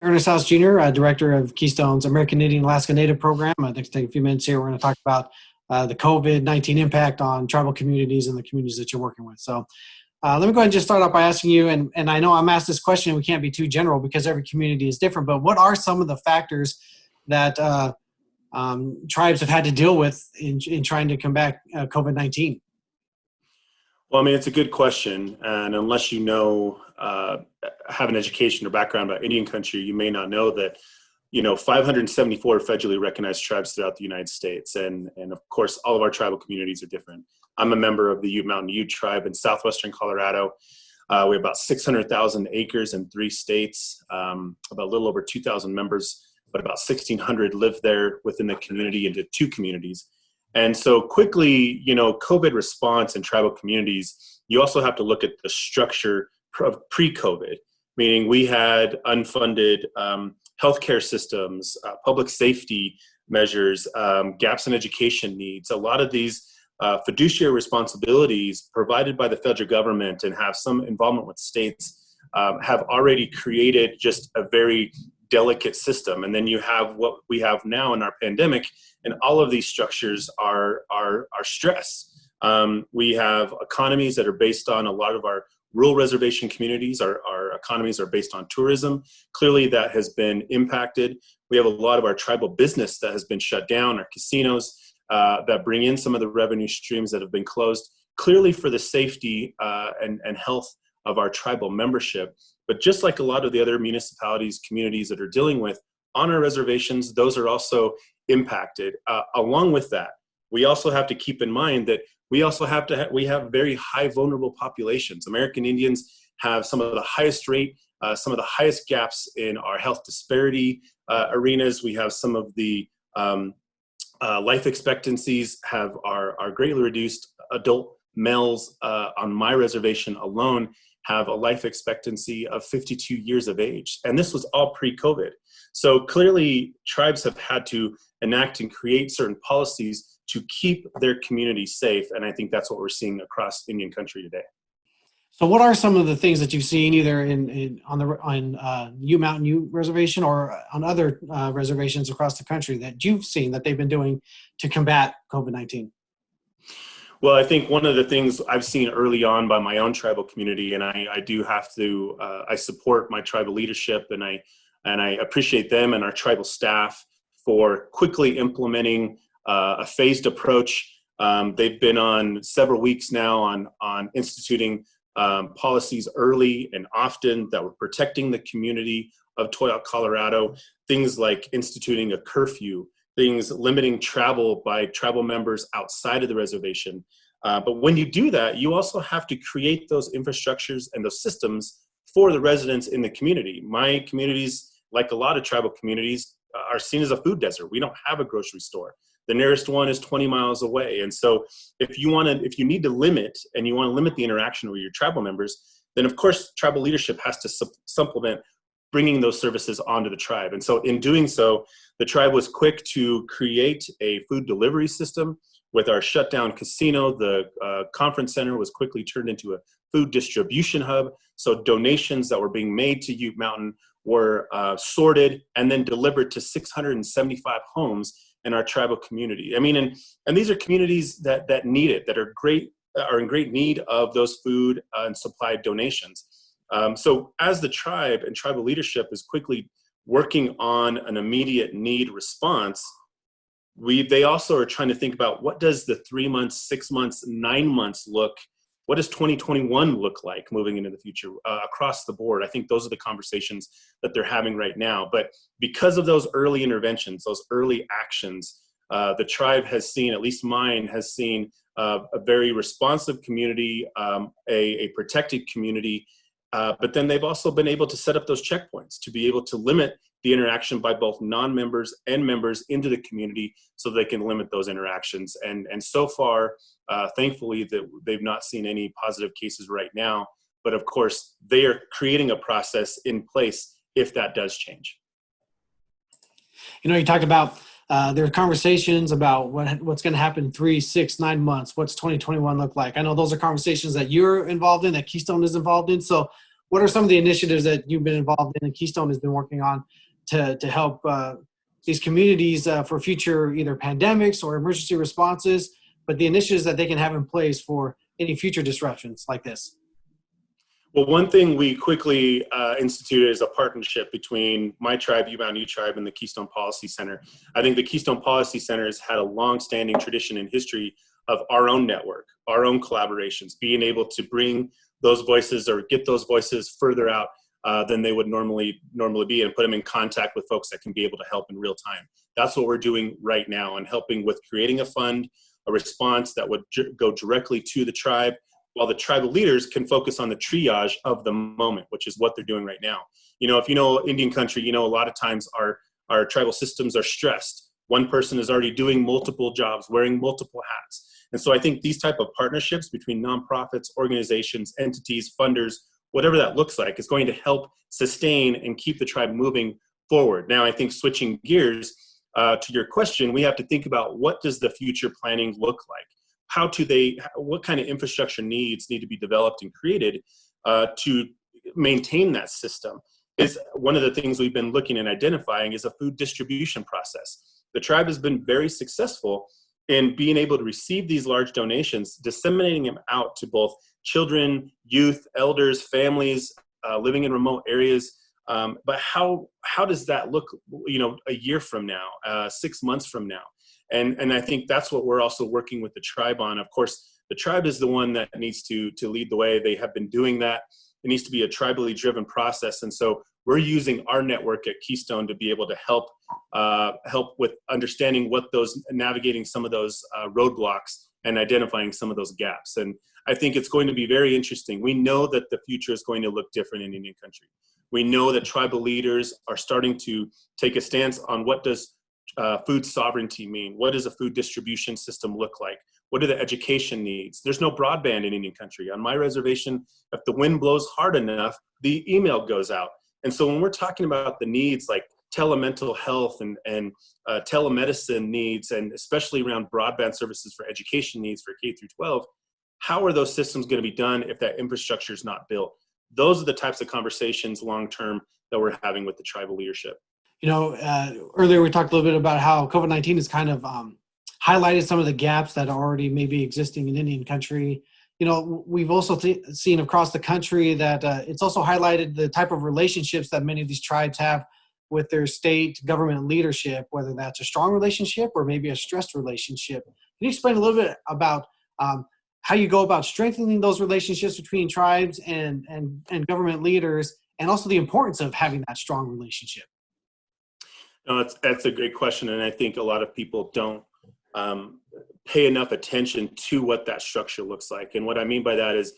Ernest House Jr., Director of Keystone's American Indian Alaska Native Program. I'd like to take a few minutes here. We're going to talk about the COVID-19 impact on tribal communities and the communities that you're working with. So let me go ahead and just start off by asking you, and I know I'm asked this question, we can't be too general because every community is different, but what are some of the factors that tribes have had to deal with in trying to combat COVID-19? Well, I mean, it's a good question. And unless you know, have an education or background about Indian country, you may not know that, 574 federally recognized tribes throughout the United States. And of course, all of our tribal communities are different. I'm a member of the Ute Mountain Ute tribe in southwestern Colorado. We have about 600,000 acres in 3 states, about a little over 2,000 members, but about 1,600 live there within the community into 2 communities. And so quickly, COVID response in tribal communities, you also have to look at the structure of pre-COVID, meaning we had unfunded healthcare systems, public safety measures, gaps in education needs. A lot of these fiduciary responsibilities provided by the federal government and have some involvement with states have already created just a very delicate system. And then you have what we have now in our pandemic, and all of these structures are stress. We have economies that are based on a lot of our rural reservation communities. Our economies are based on tourism. Clearly that has been impacted. We have a lot of our tribal business that has been shut down, our casinos that bring in some of the revenue streams that have been closed, clearly for the safety and health of our tribal membership. But just like a lot of the other municipalities, communities that are dealing with on our reservations, those are also impacted. Along with that, we also have to keep in mind that we also have we have very high vulnerable populations. American Indians have some of the highest rate, some of the highest gaps in our health disparity arenas. We have some of the life expectancies are greatly reduced. Adult males on my reservation alone have a life expectancy of 52 years of age. And this was all pre-COVID. So clearly tribes have had to enact and create certain policies to keep their community safe. And I think that's what we're seeing across Indian country today. So what are some of the things that you've seen either on Ute Mountain Ute reservation or on other reservations across the country that you've seen that they've been doing to combat COVID-19? Well, I think one of the things I've seen early on by my own tribal community, and I do have to, I support my tribal leadership, and I appreciate them and our tribal staff for quickly implementing a phased approach. They've been on several weeks now on instituting policies early and often that were protecting the community of Toyoak, Colorado. Things like instituting a curfew, things limiting travel by tribal members outside of the reservation. But when you do that, you also have to create those infrastructures and those systems for the residents in the community. My communities, like a lot of tribal communities, are seen as a food desert. We don't have a grocery store. The nearest one is 20 miles away. And so if you need to limit and you want to limit the interaction with your tribal members, then of course tribal leadership has to supplement bringing those services onto the tribe. And so in doing so, the tribe was quick to create a food delivery system. With our shutdown casino, the conference center was quickly turned into a food distribution hub. So donations that were being made to Ute Mountain were sorted and then delivered to 675 homes in our tribal community. I mean, and these are communities that need it, that are in great need of those food and supply donations. So as the tribe and tribal leadership is quickly working on an immediate need response, they also are trying to think about what does the 3 months, 6 months, 9 months what does 2021 look like moving into the future across the board? I think those are the conversations that they're having right now. But because of those early interventions, those early actions, the tribe has seen, at least mine has seen, a very responsive community, a protected community. But then they've also been able to set up those checkpoints to be able to limit the interaction by both non-members and members into the community so they can limit those interactions. And so far, thankfully, that they've not seen any positive cases right now. But of course, they are creating a process in place if that does change. You talked about there are conversations about what's going to happen in 3, 6, 9 months. What's 2021 look like? I know those are conversations that you're involved in, that Keystone is involved in. So what are some of the initiatives that you've been involved in and Keystone has been working on to help these communities for future either pandemics or emergency responses, but the initiatives that they can have in place for any future disruptions like this? Well, one thing we quickly instituted is a partnership between my tribe, U Tribe, and the Keystone Policy Center. I think the Keystone Policy Center has had a long-standing tradition and history of our own network, our own collaborations, being able to bring those voices or get those voices further out than they would normally be, and put them in contact with folks that can be able to help in real time. That's what we're doing right now, and helping with creating a fund, a response that would go directly to the tribe, while the tribal leaders can focus on the triage of the moment, which is what they're doing right now. If you know Indian country, a lot of times our tribal systems are stressed. One person is already doing multiple jobs, wearing multiple hats. And so I think these type of partnerships between nonprofits, organizations, entities, funders, whatever that looks like, is going to help sustain and keep the tribe moving forward. Now, I think switching gears to your question, we have to think about, what does the future planning look like? What kind of infrastructure need to be developed and created to maintain that system? Is one of the things we've been looking and identifying is a food distribution process. The tribe has been very successful in being able to receive these large donations, disseminating them out to both children, youth, elders, families living in remote areas. But how does that look, a year from now, 6 months from now? And I think that's what we're also working with the tribe on. Of course, the tribe is the one that needs to lead the way. They have been doing that. It needs to be a tribally driven process. And so we're using our network at Keystone to be able to help with understanding navigating some of those roadblocks and identifying some of those gaps. And I think it's going to be very interesting. We know that the future is going to look different in Indian country. We know that tribal leaders are starting to take a stance on what does food sovereignty mean? What does a food distribution system look like? What are the education needs? There's no broadband in Indian country. On my reservation, if the wind blows hard enough, the email goes out. And so when we're talking about the needs like telemental health and telemedicine needs, and especially around broadband services for education needs for K through 12, how are those systems going to be done if that infrastructure is not built? Those are the types of conversations long-term that we're having with the tribal leadership. Earlier we talked a little bit about how COVID-19 has kind of highlighted some of the gaps that are already maybe existing in Indian country. We've also seen across the country that it's also highlighted the type of relationships that many of these tribes have with their state government leadership, whether that's a strong relationship or maybe a stressed relationship. Can you explain a little bit about how you go about strengthening those relationships between tribes and government leaders, and also the importance of having that strong relationship? No, that's a great question, and I think a lot of people don't pay enough attention to what that structure looks like. And what I mean by that is,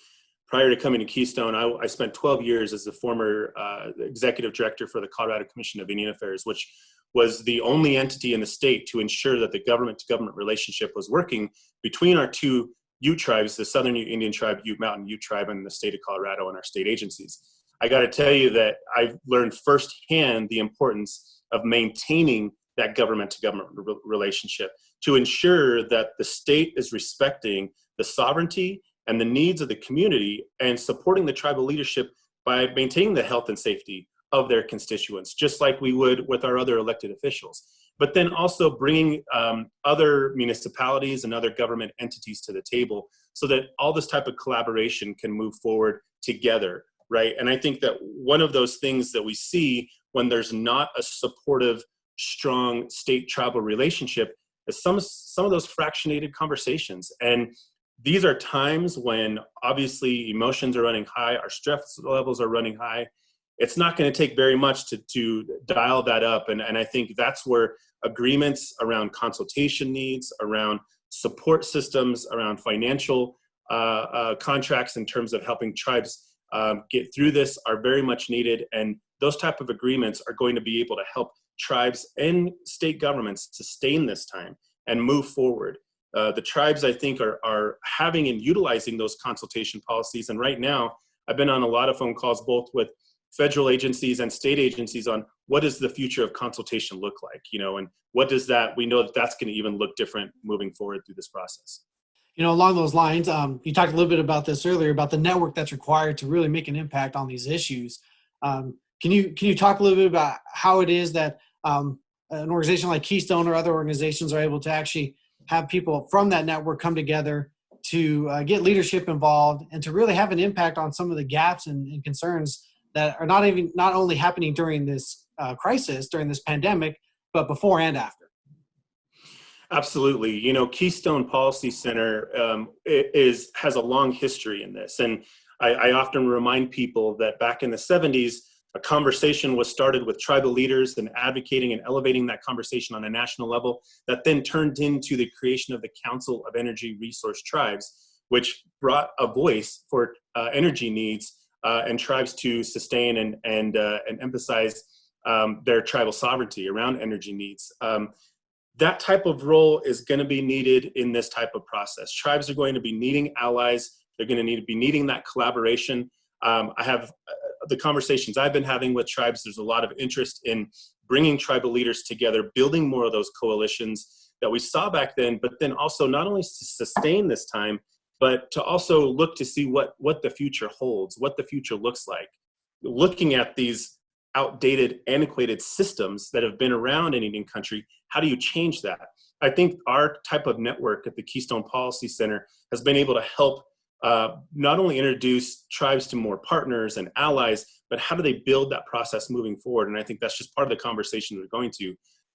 prior to coming to Keystone, I spent 12 years as the former executive director for the Colorado Commission of Indian Affairs, which was the only entity in the state to ensure that the government-to-government relationship was working between our two Ute tribes, the Southern Ute Indian Tribe, Ute Mountain Ute Tribe, and the state of Colorado and our state agencies. I got to tell you that I've learned firsthand the importance of maintaining that government-to-government relationship to ensure that the state is respecting the sovereignty and the needs of the community and supporting the tribal leadership by maintaining the health and safety of their constituents, just like we would with our other elected officials. But then also bringing other municipalities and other government entities to the table so that all this type of collaboration can move forward together, right? And I think that one of those things that we see when there's not a supportive, strong state-tribal relationship is some of those fractionated conversations. And these are times when obviously emotions are running high, our stress levels are running high. It's not going to take very much to dial that up. And I think that's where agreements around consultation needs, around support systems, around financial contracts in terms of helping tribes get through this are very much needed. And those type of agreements are going to be able to help tribes and state governments sustain this time and move forward. The tribes, I think, are having and utilizing those consultation policies. And right now, I've been on a lot of phone calls, both with federal agencies and state agencies, on what does the future of consultation look like, and what does that, we know that that's going to even look different moving forward through this process. Along those lines, you talked a little bit about this earlier about the network that's required to really make an impact on these issues. Can you talk a little bit about how it is that an organization like Keystone or other organizations are able to actually have people from that network come together to get leadership involved and to really have an impact on some of the gaps and concerns that are not only happening during this crisis, during this pandemic, but before and after? Absolutely. Keystone Policy Center has a long history in this. And I often remind people that back in the 70s, a conversation was started with tribal leaders and advocating and elevating that conversation on a national level that then turned into the creation of the Council of Energy Resource Tribes, which brought a voice for energy needs and tribes to sustain and emphasize their tribal sovereignty around energy needs. That type of role is going to be needed in this type of process. Tribes are going to be needing allies. They're going to be needing that collaboration. I have the conversations I've been having with tribes. There's a lot of interest in bringing tribal leaders together, building more of those coalitions that we saw back then, but then also not only to sustain this time, but to also look to see what the future holds, what the future looks like. Looking at these outdated, antiquated systems that have been around in Indian country, how do you change that? I think our type of network at the Keystone Policy Center has been able to help not only introduce tribes to more partners and allies, but how do they build that process moving forward? And I think that's just part of the conversation we're going to.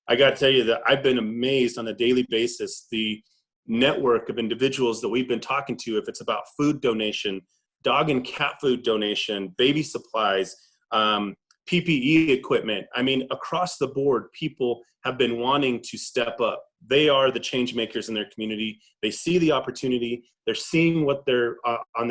I got to tell you that I've been amazed on a daily basis, the network of individuals that we've been talking to, if it's about food donation, dog and cat food donation, baby supplies, PPE equipment. I mean, across the board, people have been wanting to step up. They are the change makers in their community. They see the opportunity. They're seeing what they're on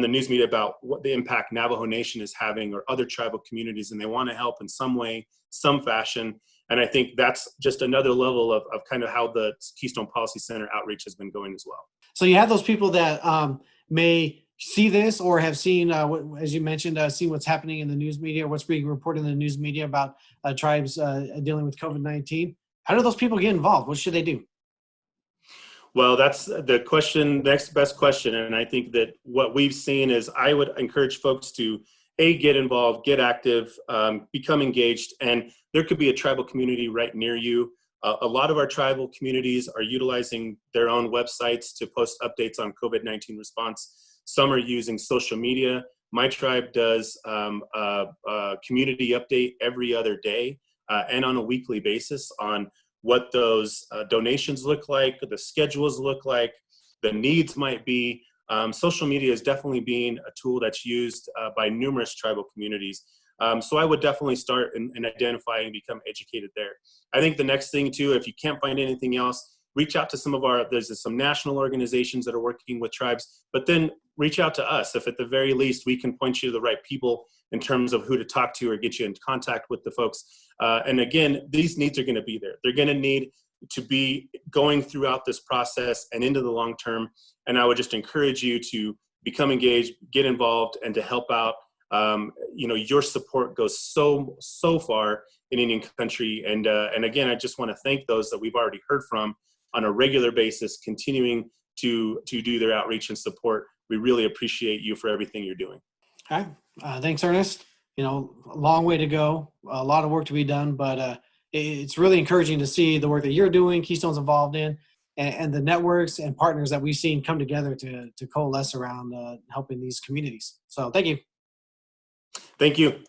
the news media about what the impact Navajo Nation is having or other tribal communities, and they want to help in some way, some fashion. And I think that's just another level of kind of how the Keystone Policy Center outreach has been going as well. So you have those people that may see this or have seen, as you mentioned, seen what's happening in the news media, what's being reported in the news media about tribes dealing with COVID-19. How do those people get involved? What should they do? Well, that's the question, next best question. And I think that what we've seen is I would encourage folks to get involved, get active, become engaged, and there could be a tribal community right near you. A lot of our tribal communities are utilizing their own websites to post updates on COVID-19 response. Some are using social media. My tribe does a community update every other day and on a weekly basis on what those donations look like, the schedules look like, the needs might be. Social media is definitely being a tool that's used by numerous tribal communities. So I would definitely start and identify and become educated there. I think the next thing too, if you can't find anything else, reach out to there's some national organizations that are working with tribes, but then reach out to us. If at the very least we can point you to the right people in terms of who to talk to or get you in contact with the folks. And again, these needs are going to be there. They're going to need to be going throughout this process and into the long term. And I would just encourage you to become engaged, get involved, and to help out. Your support goes so far in Indian country. And again, I just want to thank those that we've already heard from on a regular basis, continuing to do their outreach and support. We really appreciate you for everything you're doing. All right. Thanks, Ernest. A long way to go, a lot of work to be done, but it's really encouraging to see the work that you're doing, Keystone's involved in, and the networks and partners that we've seen come together to coalesce around helping these communities. So thank you. Thank you.